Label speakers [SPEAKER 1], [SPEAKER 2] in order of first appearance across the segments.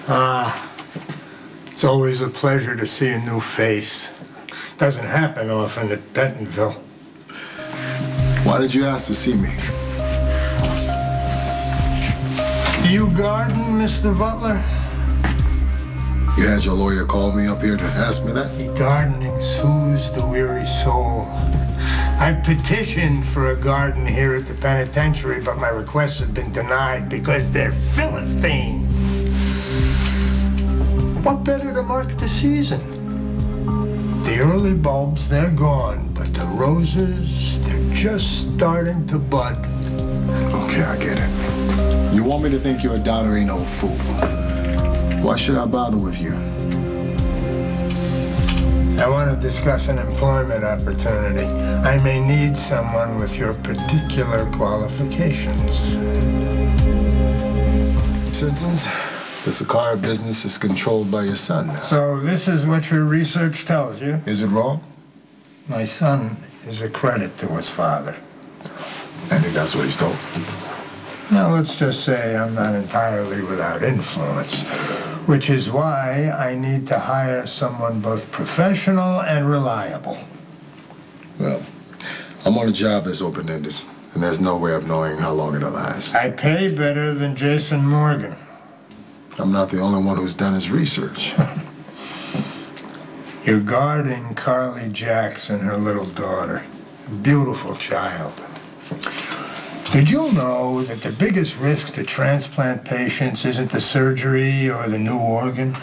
[SPEAKER 1] It's always a pleasure to see a new face. Doesn't happen often at Bentonville.
[SPEAKER 2] Why did you ask to see me?
[SPEAKER 1] Do you garden, Mr. Butler?
[SPEAKER 2] You had your lawyer call me up here to ask me that?
[SPEAKER 1] Gardening soothes the weary soul. I've petitioned for a garden here at the penitentiary, but my requests have been denied because they're Philistines. What better to mark the season? The early bulbs, they're gone, but the roses, they're just starting to bud.
[SPEAKER 2] Okay, I get it. You want me to think you're a doddering no fool. Why should I bother with you?
[SPEAKER 1] I want to discuss an employment opportunity. I may need someone with your particular qualifications.
[SPEAKER 2] Sentence? The Zachara business is controlled by your son now.
[SPEAKER 1] So this is what your research tells you?
[SPEAKER 2] Is it wrong?
[SPEAKER 1] My son is a credit to his father.
[SPEAKER 2] I think that's what he's told.
[SPEAKER 1] Now, let's just say I'm not entirely without influence, which is why I need to hire someone both professional and reliable.
[SPEAKER 2] Well, I'm on a job that's open-ended, and there's no way of knowing how long it'll last.
[SPEAKER 1] I pay better than Jason Morgan.
[SPEAKER 2] I'm not the only one who's done his research.
[SPEAKER 1] You're guarding Carly Jackson, her little daughter. A beautiful child. Did you know that the biggest risk to transplant patients isn't the surgery or the new organ?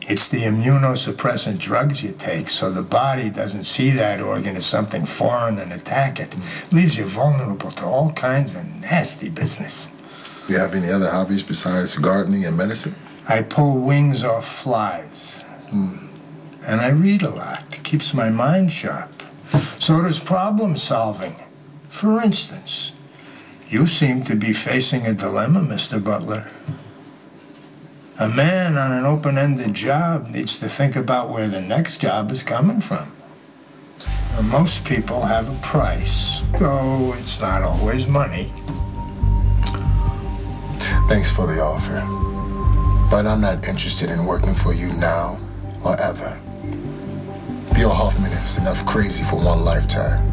[SPEAKER 1] It's the immunosuppressant drugs you take so the body doesn't see that organ as something foreign and attack it. Leaves you vulnerable to all kinds of nasty business.
[SPEAKER 2] Do you have any other hobbies besides gardening and medicine?
[SPEAKER 1] I pull wings off flies. And I read a lot. It keeps my mind sharp. So does problem solving. For instance, you seem to be facing a dilemma, Mr. Butler. A man on an open-ended job needs to think about where the next job is coming from. And most people have a price, though it's not always money.
[SPEAKER 2] Thanks for the offer. But I'm not interested in working for you now or ever. Theo Hoffman is enough crazy for one lifetime.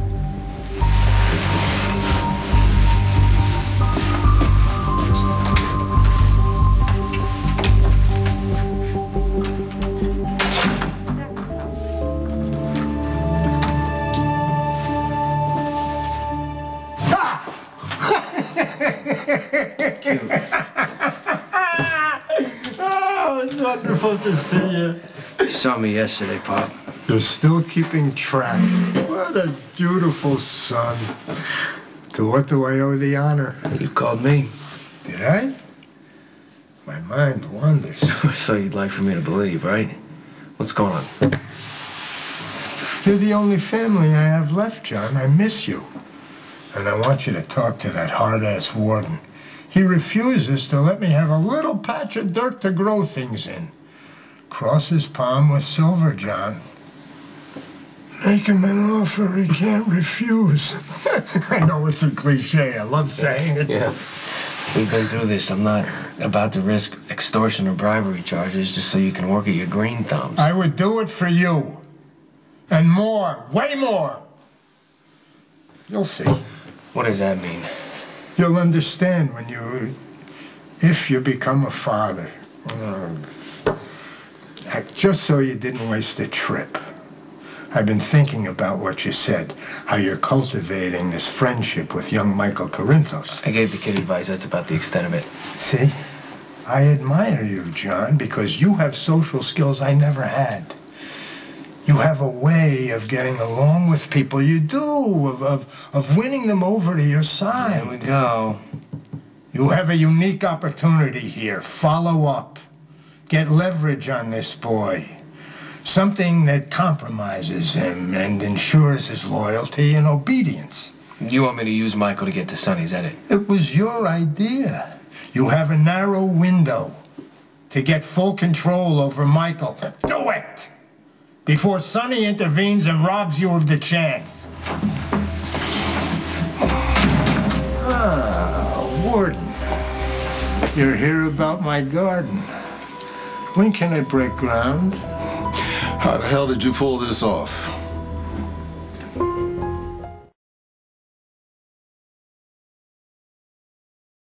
[SPEAKER 1] Oh, it's wonderful to see you.
[SPEAKER 3] You saw me yesterday, Pop.
[SPEAKER 1] You're still keeping track. What a beautiful son. To what do I owe the honor?
[SPEAKER 3] You called me.
[SPEAKER 1] Did I? My mind wanders.
[SPEAKER 3] So you'd like for me to believe, right? What's going on?
[SPEAKER 1] You're the only family I have left, John. I miss you. And I want you to talk to that hard-ass warden. He refuses to let me have a little patch of dirt to grow things in. Cross his palm with silver, John. Make him an offer he can't refuse. I know it's a cliche. I love saying it.
[SPEAKER 3] Yeah. We've been through this. I'm not about to risk extortion or bribery charges just so you can work at your green thumbs.
[SPEAKER 1] I would do it for you. And more. Way more. You'll see.
[SPEAKER 3] What does that mean?
[SPEAKER 1] You'll understand if you become a father. Just so you didn't waste a trip. I've been thinking about what you said, how you're cultivating this friendship with young Michael Corinthos.
[SPEAKER 3] I gave the kid advice. That's about the extent of it.
[SPEAKER 1] See? I admire you, John, because you have social skills I never had. You have a way of getting along with people. You do, of winning them over to your side.
[SPEAKER 3] There we go.
[SPEAKER 1] You have a unique opportunity here. Follow up. Get leverage on this boy. Something that compromises him and ensures his loyalty and obedience.
[SPEAKER 3] You want me to use Michael to get to Sonny, is that it?
[SPEAKER 1] It was your idea. You have a narrow window to get full control over Michael. Do it! Before Sonny intervenes and robs you of the chance. Ah, Warden. You're here about my garden. When can I break ground?
[SPEAKER 4] How the hell did you pull this off?